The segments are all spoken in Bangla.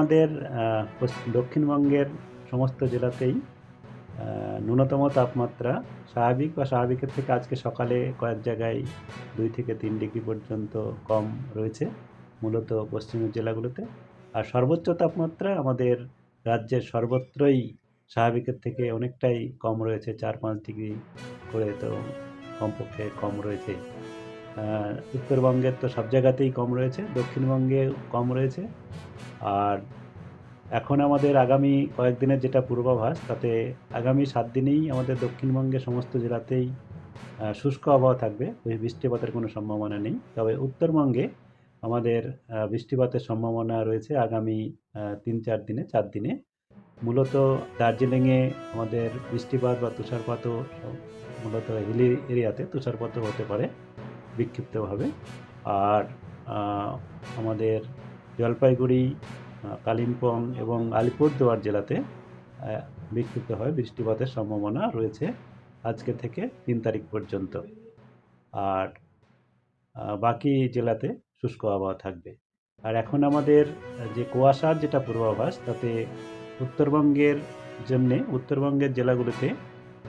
আমাদের দক্ষিণবঙ্গের সমস্ত জেলাতেই ন্যূনতম তাপমাত্রা স্বাভাবিক বা স্বাভাবিকের থেকে আজকে সকালে কয়েক জায়গায় 2 থেকে 3 ডিগ্রি পর্যন্ত কম রয়েছে, মূলত পশ্চিমের জেলাগুলোতে। আর সর্বোচ্চ তাপমাত্রা আমাদের রাজ্যের সর্বত্রই স্বাভাবিকের থেকে অনেকটাই কম রয়েছে, 4-5 ডিগ্রি করে তো কমপক্ষে কম রয়েছে। উত্তরবঙ্গের তো সব জায়গাতেই কম রয়েছে, দক্ষিণবঙ্গে কম রয়েছে। আর এখন আমাদের আগামী কয়েকদিনের যেটা পূর্বাভাস, তাতে আগামী 7 দিনেই আমাদের দক্ষিণবঙ্গের সমস্ত জেলাতেই শুষ্ক আবহাওয়া থাকবে, বৃষ্টিপাতের কোনো সম্ভাবনা নেই। তবে উত্তরবঙ্গে আমাদের বৃষ্টিপাতের সম্ভাবনা রয়েছে আগামী 3-4 দিনে, 4 দিনে। মূলত দার্জিলিংয়ে আমাদের বৃষ্টিপাত বা তুষারপাতও মূলত হিলি এরিয়াতে তুষারপাতও হতে পারে বিক্ষিপ্তভাবে। আর আমাদের জলপাইগুড়ি, কালিম্পং এবং আলিপুরদুয়ার জেলাতে বিক্ষিপ্তভাবে বৃষ্টিপাতের সম্ভাবনা রয়েছে আজকে থেকে 3 তারিখ পর্যন্ত। আর বাকি জেলাতে শুষ্ক আবহাওয়া থাকবে। আর এখন আমাদের যে কুয়াশার যেটা পূর্বাভাস, তাতে উত্তরবঙ্গের জেলাগুলোতে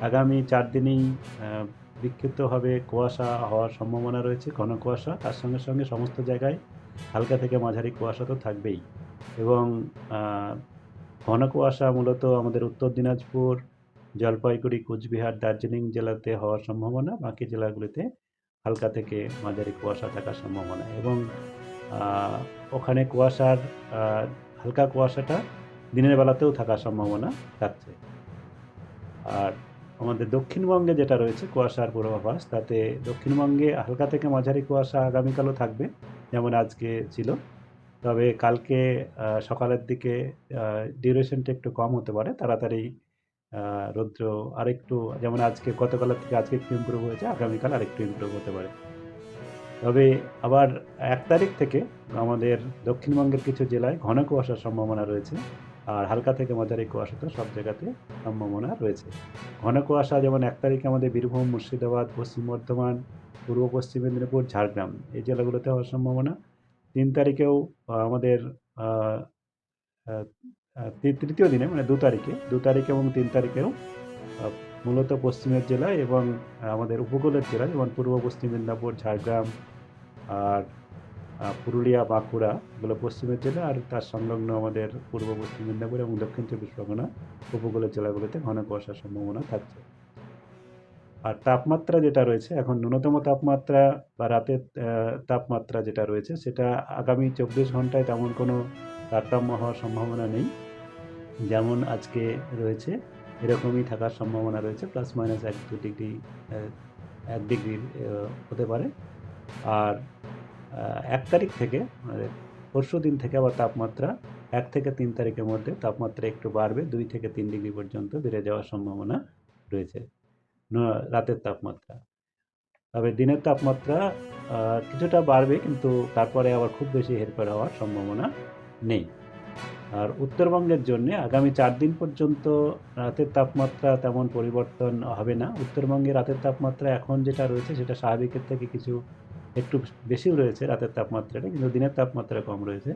আগামী 4 দিনেই বিক্ষিপ্তভাবে কুয়াশা হওয়ার সম্ভাবনা রয়েছে, ঘন কুয়াশা। তার সঙ্গে সঙ্গে সমস্ত জায়গায় হালকা থেকে মাঝারি কুয়াশা তো থাকবেই। এবং ঘন কুয়াশা মূলত আমাদের উত্তর দিনাজপুর, জলপাইগুড়ি, কোচবিহার, দার্জিলিং জেলাতে হওয়ার সম্ভাবনা। বাকি জেলাগুলিতে হালকা থেকে মাঝারি কুয়াশা থাকার সম্ভাবনা। এবং ওখানে হালকা কুয়াশাটা দিনের বেলাতেও থাকার সম্ভাবনা থাকছে। আর আমাদের দক্ষিণবঙ্গে যেটা রয়েছে কুয়াশার পূর্বাভাস, তাতে দক্ষিণবঙ্গে হালকা থেকে মাঝারি কুয়াশা আগামীকালও থাকবে, যেমন আজকে ছিল। তবে কালকে সকালের দিকে ডিউরেশনটা একটু কম হতে পারে, তাড়াতাড়ি রৌদ্র আরেকটু, যেমন গতকালের থেকে আজকে একটু ইমপ্রুভ হয়েছে, আগামীকাল আরেকটু ইমপ্রুভ হতে পারে। তবে আবার 1 তারিখ থেকে আমাদের দক্ষিণবঙ্গের কিছু জেলায় ঘন কুয়াশার সম্ভাবনা রয়েছে। আর হালকা থেকে মাঝারি কুয়াশা তো সব জায়গাতে সম্ভাবনা রয়েছে। ঘন কুয়াশা যেমন 1 তারিখে আমাদের বীরভূম, মুর্শিদাবাদ, পশ্চিম বর্ধমান, পূর্ব পশ্চিম মেদিনীপুর, ঝাড়গ্রাম এই জেলাগুলোতে হওয়ার সম্ভাবনা। 3 তারিখেও আমাদের আহ, আহ, তৃতীয় দিনে মানে 2 তারিখে এবং 3 তারিখেও মূলত পশ্চিমের জেলায় এবং আমাদের উপকূলের জেলায়, যেমন পূর্ব পশ্চিম মেদিনীপুর, ঝাড়গ্রাম, আর পুরুলিয়া, বাঁকুড়া, এগুলো পশ্চিমের জেলা। আর তার সংলগ্ন আমাদের পূর্ব পশ্চিম মেদিনীপুর এবং দক্ষিণ 24 পরগনা উপকূলের জেলাগুলোতে ঘন কুয়াশার সম্ভাবনা থাকছে। আর তাপমাত্রা যেটা রয়েছে এখন, ন্যূনতম তাপমাত্রা বা রাতের তাপমাত্রা যেটা রয়েছে, সেটা আগামী 24 ঘন্টায় তেমন কোনো তারতম্য হওয়ার সম্ভাবনা নেই। যেমন আজকে রয়েছে এরকমই থাকার সম্ভাবনা রয়েছে, প্লাস মাইনাস 1-2 ডিগ্রি, 1 ডিগ্রির হতে পারে। আর 1 তারিখ থেকে মানে পরশু দিন থেকে আবার তাপমাত্রা 1 থেকে 3 তারিখের মধ্যে তাপমাত্রা একটু বাড়বে, 2 থেকে 3 ডিগ্রি পর্যন্ত বেড়ে যাওয়ার সম্ভাবনা রয়েছে রাতের তাপমাত্রা। তবে দিনের তাপমাত্রা কিছুটা বাড়বে, কিন্তু তারপরে আবার খুব বেশি হেরফের হওয়ার সম্ভাবনা নেই। আর উত্তরবঙ্গের জন্য আগামী 4 দিন পর্যন্ত রাতের তাপমাত্রা তেমন পরিবর্তন হবে না। উত্তরবঙ্গে রাতের তাপমাত্রা এখন যেটা রয়েছে সেটা স্বাভাবিকের থেকে একটু বেশিও রয়েছে রাতের তাপমাত্রাটা, কিন্তু দিনের তাপমাত্রা কম রয়েছে।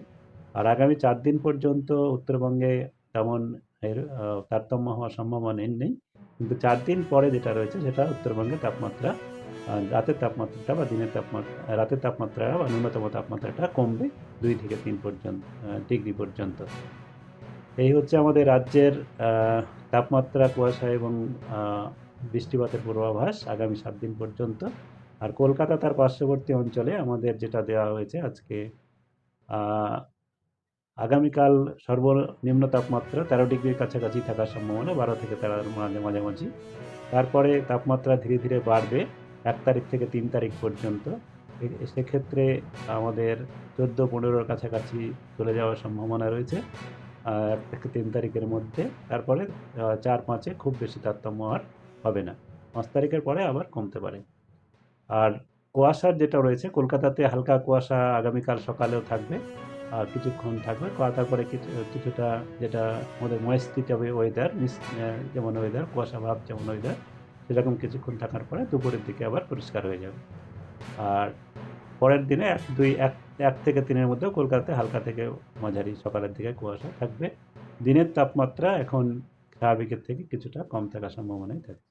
আর আগামী 4 দিন পর্যন্ত উত্তরবঙ্গে তেমন তারতম্য হওয়ার সম্ভাবনা নেই। কিন্তু 4 দিন পরে যেটা রয়েছে সেটা উত্তরবঙ্গের তাপমাত্রা, রাতের তাপমাত্রা বা ন্যূনতম তাপমাত্রাটা কমবে 2 থেকে 3 ডিগ্রি পর্যন্ত। এই হচ্ছে আমাদের রাজ্যের তাপমাত্রা, কুয়াশা এবং বৃষ্টিপাতের পূর্বাভাস আগামী 7 দিন পর্যন্ত। আর কলকাতা তার পার্শ্ববর্তী অঞ্চলে আমাদের যেটা দেওয়া হয়েছে আজকে, আগামীকাল সর্বনিম্ন তাপমাত্রা 13 ডিগ্রির কাছাকাছি থাকার সম্ভাবনা, 12 থেকে 13 মাঝামাঝি। তারপরে তাপমাত্রা ধীরে ধীরে বাড়বে 1 তারিখ থেকে 3 তারিখ পর্যন্ত। সেক্ষেত্রে আমাদের 14-15 কাছাকাছি চলে যাওয়ার সম্ভাবনা রয়েছে 1 থেকে 3 তারিখের মধ্যে। তারপরে 4-5-এ খুব বেশি তারতম্য আর হবে না। 5 তারিখের পরে আবার কমতে পারে। আর কুয়াশার যেটা রয়েছে, কলকাতাতে হালকা কুয়াশা আগামীকাল সকালেও থাকবে, আর কিছুক্ষণ থাকবে। তারপরে কিছুটা যেটা আমাদের ময়েস্টি টাইপের ওয়েদার, যেমন ওয়েদার কুয়াশা ভাব যেমন ওয়েদার, সেরকম কিছুক্ষণ থাকার পরে দুপুরের দিকে আবার পরিষ্কার হয়ে যাবে। আর পরের দিনে 1 থেকে 3 এর মধ্যেও কলকাতাতে হালকা থেকে মাঝারি সকালের দিকে কুয়াশা থাকবে। দিনের তাপমাত্রা এখন স্বাভাবিকের থেকে কিছুটা কম থাকার সম্ভাবনাই থাকে।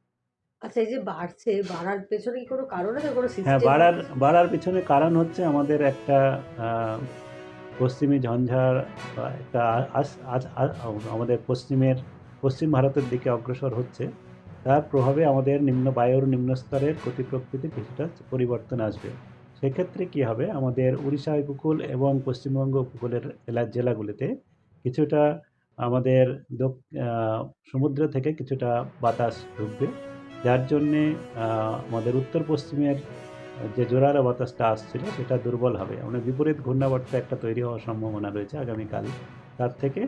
আচ্ছা, এই যে বাড়ছে, বাড়ার পেছনে কি কোনো কারণ আছে? কোনো হ্যাঁ, সিস্টেম বাড়ার আছে? বাড়ার পিছনে কারণ হচ্ছে আমাদের একটা আ পশ্চিমী ঝঞ্ঝার একটা আমাদের পশ্চিম ভারতের দিকে অগ্রসর হচ্ছে। তার প্রভাবে আমাদের বায়ুর নিম্নস্তরের গতি প্রকৃতির কিছুটা পরিবর্তন আসবে। সেক্ষেত্রে কি হবে? আমাদের উড়িষ্যা উপকূল এবং পশ্চিমবঙ্গ উপকূলের জেলাগুলিতে কিছুটা আমাদের দক আ সমুদ্র থেকে কিছুটা বাতাস ঢুকবে। যার জন্যে আমাদের উত্তর পশ্চিমের যে জোরালো বাতাসটা আসছিল সেটা দুর্বল হবে। মানে বিপরীত ঘূর্ণাবর্ত একটা তৈরি হওয়ার সম্ভাবনা রয়েছে আগামীকাল। তার থেকে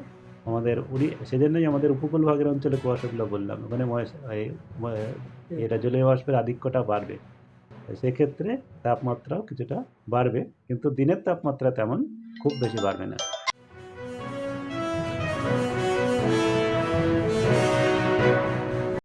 আমাদের সেজন্যই আমাদের উপকূল ভাগের অঞ্চলে কুয়াশাগুলো বললাম। ওখানে ময়েস এই ময় হুম। এটা জলীয় বাষ্পের আধিক্যটা বাড়বে। সেক্ষেত্রে তাপমাত্রাও কিছুটা বাড়বে। কিন্তু দিনের তাপমাত্রা তেমন খুব বেশি বাড়বে না।